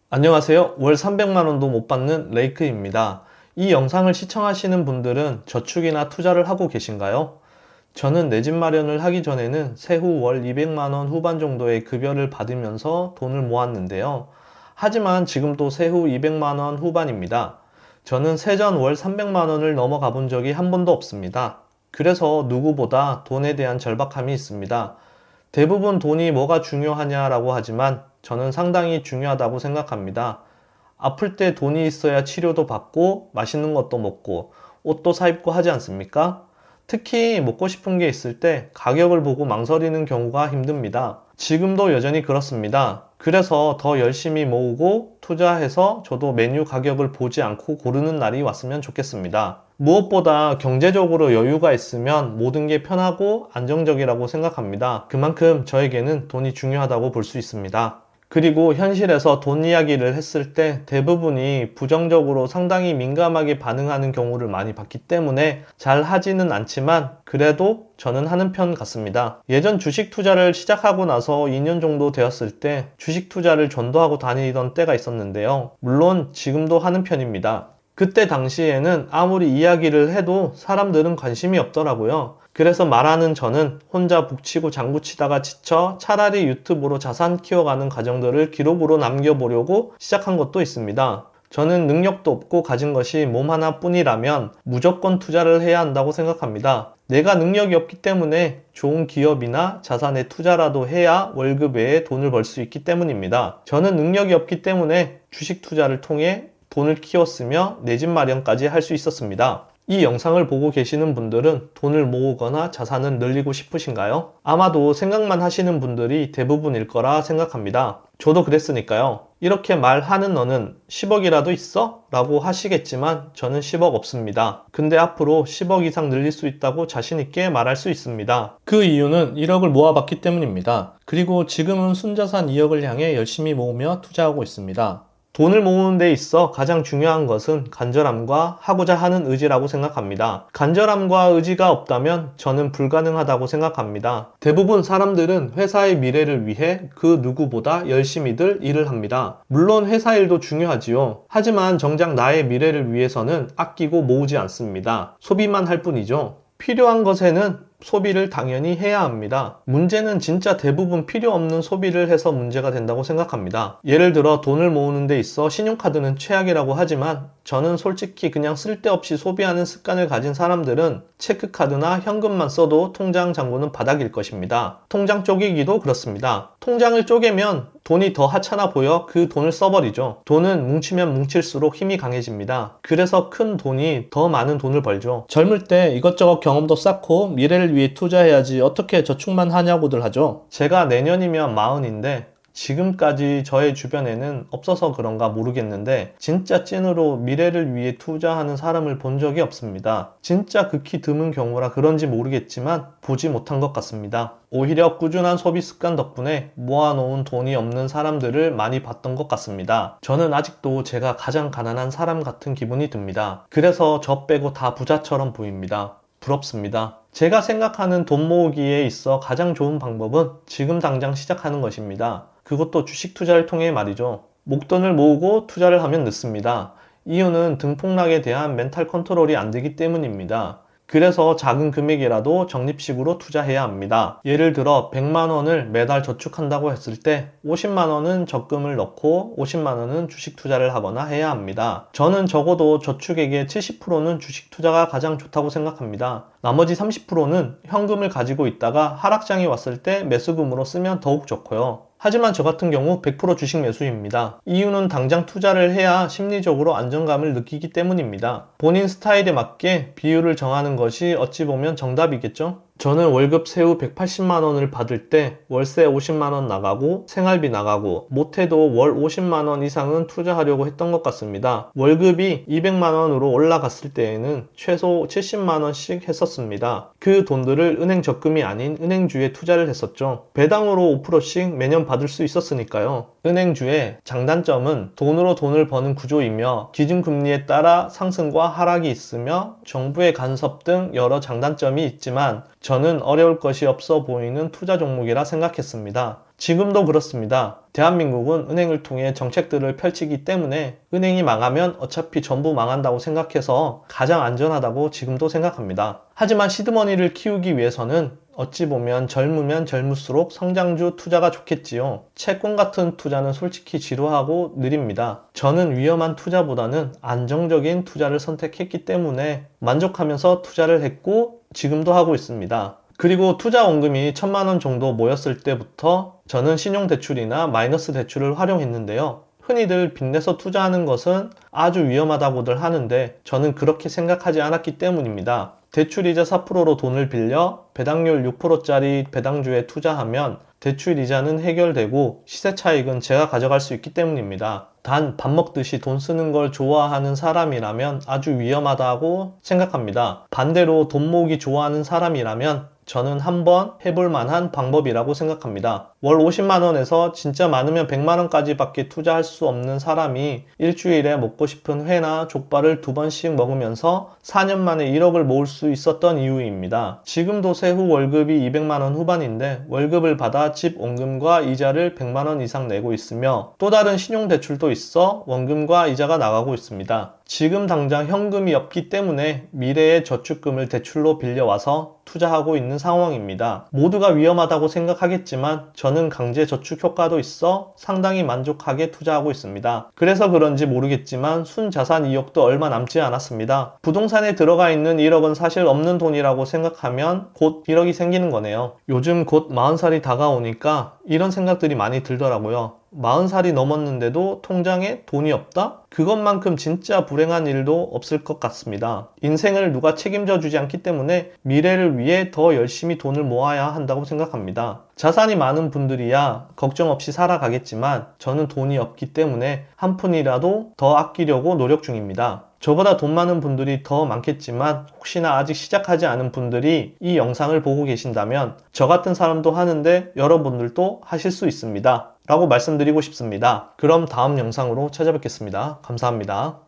안녕하세요. 월 300만원도 못 받는 레이크입니다. 이 영상을 시청하시는 분들은 저축이나 투자를 하고 계신가요? 저는 내 집 마련을 하기 전에는 세후 월 200만원 후반 정도의 급여를 받으면서 돈을 모았는데요. 하지만 지금도 세후 200만원 후반입니다. 저는 세전 월 300만원을 넘어가 본 적이 한 번도 없습니다. 그래서 누구보다 돈에 대한 절박함이 있습니다. 대부분 돈이 뭐가 중요하냐라고 하지만 저는 상당히 중요하다고 생각합니다. 아플 때 돈이 있어야 치료도 받고 맛있는 것도 먹고 옷도 사 입고 하지 않습니까? 특히 먹고 싶은 게 있을 때 가격을 보고 망설이는 경우가 힘듭니다. 지금도 여전히 그렇습니다. 그래서 더 열심히 모으고 투자해서 저도 메뉴 가격을 보지 않고 고르는 날이 왔으면 좋겠습니다. 무엇보다 경제적으로 여유가 있으면 모든 게 편하고 안정적이라고 생각합니다. 그만큼 저에게는 돈이 중요하다고 볼 수 있습니다. 그리고 현실에서 돈 이야기를 했을 때 대부분이 부정적으로 상당히 민감하게 반응하는 경우를 많이 봤기 때문에 잘 하지는 않지만 그래도 저는 하는 편 같습니다. 예전 주식 투자를 시작하고 나서 2년 정도 되었을 때 주식 투자를 전도하고 다니던 때가 있었는데요. 물론 지금도 하는 편입니다. 그때 당시에는 아무리 이야기를 해도 사람들은 관심이 없더라고요. 그래서 말하는 저는 혼자 북치고 장구치다가 지쳐 차라리 유튜브로 자산 키워가는 과정들을 기록으로 남겨보려고 시작한 것도 있습니다. 저는 능력도 없고 가진 것이 몸 하나뿐이라면 무조건 투자를 해야 한다고 생각합니다. 내가 능력이 없기 때문에 좋은 기업이나 자산에 투자라도 해야 월급 외에 돈을 벌 수 있기 때문입니다. 저는 능력이 없기 때문에 주식 투자를 통해 돈을 키웠으며 내 집 마련까지 할 수 있었습니다. 이 영상을 보고 계시는 분들은 돈을 모으거나 자산을 늘리고 싶으신가요? 아마도 생각만 하시는 분들이 대부분일 거라 생각합니다. 저도 그랬으니까요. 이렇게 말하는 너는 10억이라도 있어? 라고 하시겠지만 저는 10억 없습니다. 근데 앞으로 10억 이상 늘릴 수 있다고 자신있게 말할 수 있습니다. 그 이유는 1억을 모아봤기 때문입니다. 그리고 지금은 순자산 2억을 향해 열심히 모으며 투자하고 있습니다. 돈을 모으는 데 있어 가장 중요한 것은 간절함과 하고자 하는 의지라고 생각합니다. 간절함과 의지가 없다면 저는 불가능하다고 생각합니다. 대부분 사람들은 회사의 미래를 위해 그 누구보다 열심히들 일을 합니다. 물론 회사 일도 중요하지요. 하지만 정작 나의 미래를 위해서는 아끼고 모으지 않습니다. 소비만 할 뿐이죠. 필요한 것에는 소비를 당연히 해야 합니다. 문제는 진짜 대부분 필요 없는 소비를 해서 문제가 된다고 생각합니다. 예를 들어 돈을 모으는 데 있어 신용카드는 최악이라고 하지만 저는 솔직히 그냥 쓸데없이 소비하는 습관을 가진 사람들은 체크카드나 현금만 써도 통장 잔고는 바닥일 것입니다. 통장 쪼개기도 그렇습니다. 통장을 쪼개면 돈이 더 하찮아 보여 그 돈을 써버리죠. 돈은 뭉치면 뭉칠수록 힘이 강해집니다. 그래서 큰 돈이 더 많은 돈을 벌죠. 젊을 때 이것저것 경험도 쌓고 미래를 위해 투자해야지 어떻게 저축만 하냐고들 하죠. 제가 내년이면 40인데 지금까지 저의 주변에는 없어서 그런가 모르겠는데 진짜 찐으로 미래를 위해 투자하는 사람을 본 적이 없습니다. 진짜 극히 드문 경우라 그런지 모르겠지만 보지 못한 것 같습니다. 오히려 꾸준한 소비 습관 덕분에 모아놓은 돈이 없는 사람들을 많이 봤던 것 같습니다. 저는 아직도 제가 가장 가난한 사람 같은 기분이 듭니다. 그래서 저 빼고 다 부자처럼 보입니다. 부럽습니다. 제가 생각하는 돈 모으기에 있어 가장 좋은 방법은 지금 당장 시작하는 것입니다. 그것도 주식 투자를 통해 말이죠. 목돈을 모으고 투자를 하면 늦습니다. 이유는 등폭락에 대한 멘탈 컨트롤이 안 되기 때문입니다. 그래서 작은 금액이라도 적립식으로 투자해야 합니다. 예를 들어 100만원을 매달 저축한다고 했을 때 50만원은 적금을 넣고 50만원은 주식 투자를 하거나 해야 합니다. 저는 적어도 저축액의 70%는 주식 투자가 가장 좋다고 생각합니다. 나머지 30%는 현금을 가지고 있다가 하락장이 왔을 때 매수금으로 쓰면 더욱 좋고요. 하지만 저 같은 경우 100% 주식 매수입니다. 이유는 당장 투자를 해야 심리적으로 안정감을 느끼기 때문입니다. 본인 스타일에 맞게 비율을 정하는 것이 어찌 보면 정답이겠죠? 저는 월급 세후 180만원을 받을 때 월세 50만원 나가고 생활비 나가고 못해도 월 50만원 이상은 투자하려고 했던 것 같습니다. 월급이 200만원으로 올라갔을 때에는 최소 70만원씩 했었습니다. 그 돈들을 은행 적금이 아닌 은행주에 투자를 했었죠. 배당으로 5%씩 매년 받을 수 있었으니까요. 은행주의 장단점은 돈으로 돈을 버는 구조이며 기준금리에 따라 상승과 하락이 있으며 정부의 간섭 등 여러 장단점이 있지만 저는 어려울 것이 없어 보이는 투자 종목이라 생각했습니다. 지금도 그렇습니다. 대한민국은 은행을 통해 정책들을 펼치기 때문에 은행이 망하면 어차피 전부 망한다고 생각해서 가장 안전하다고 지금도 생각합니다. 하지만 시드머니를 키우기 위해서는 어찌 보면 젊으면 젊을수록 성장주 투자가 좋겠지요. 채권 같은 투자는 솔직히 지루하고 느립니다. 저는 위험한 투자보다는 안정적인 투자를 선택했기 때문에 만족하면서 투자를 했고 지금도 하고 있습니다. 그리고 투자 원금이 1,000만 원 정도 모였을 때부터 저는 신용대출이나 마이너스 대출을 활용했는데요. 흔히들 빚내서 투자하는 것은 아주 위험하다고들 하는데 저는 그렇게 생각하지 않았기 때문입니다. 대출이자 4%로 돈을 빌려 배당률 6%짜리 배당주에 투자하면 대출 이자는 해결되고 시세 차익은 제가 가져갈 수 있기 때문입니다. 단 밥 먹듯이 돈 쓰는 걸 좋아하는 사람이라면 아주 위험하다고 생각합니다. 반대로 돈 모으기 좋아하는 사람이라면 저는 한번 해볼 만한 방법이라고 생각합니다. 월 50만 원에서 진짜 많으면 100만 원까지 밖에 투자할 수 없는 사람이 일주일에 먹고 싶은 회나 족발을 2번씩 먹으면서 4년 만에 1억을 모을 수 있었던 이유입니다. 지금도 세후 월급이 200만 원 후반인데 월급을 받아 집 원금과 이자를 100만 원 이상 내고 있으며 또 다른 신용대출도 있어 원금과 이자가 나가고 있습니다. 지금 당장 현금이 없기 때문에 미래의 저축금을 대출로 빌려와서 투자하고 있는 상황입니다. 모두가 위험하다고 생각하겠지만 저는 강제 저축 효과도 있어 상당히 만족하게 투자하고 있습니다. 그래서 그런지 모르겠지만 순자산 이익도 얼마 남지 않았습니다. 부동산에 들어가 있는 1억은 사실 없는 돈이라고 생각하면 곧 1억이 생기는 거네요. 요즘 곧 40살이 다가오니까 이런 생각들이 많이 들더라고요. 40살이 넘었는데도 통장에 돈이 없다? 그것만큼 진짜 불행한 일도 없을 것 같습니다. 인생을 누가 책임져 주지 않기 때문에 미래를 위해 더 열심히 돈을 모아야 한다고 생각합니다. 자산이 많은 분들이야 걱정 없이 살아가겠지만 저는 돈이 없기 때문에 한 푼이라도 더 아끼려고 노력 중입니다. 저보다 돈 많은 분들이 더 많겠지만 혹시나 아직 시작하지 않은 분들이 이 영상을 보고 계신다면 저 같은 사람도 하는데 여러분들도 하실 수 있습니다 라고 말씀드리고 싶습니다. 그럼 다음 영상으로 찾아뵙겠습니다. 감사합니다.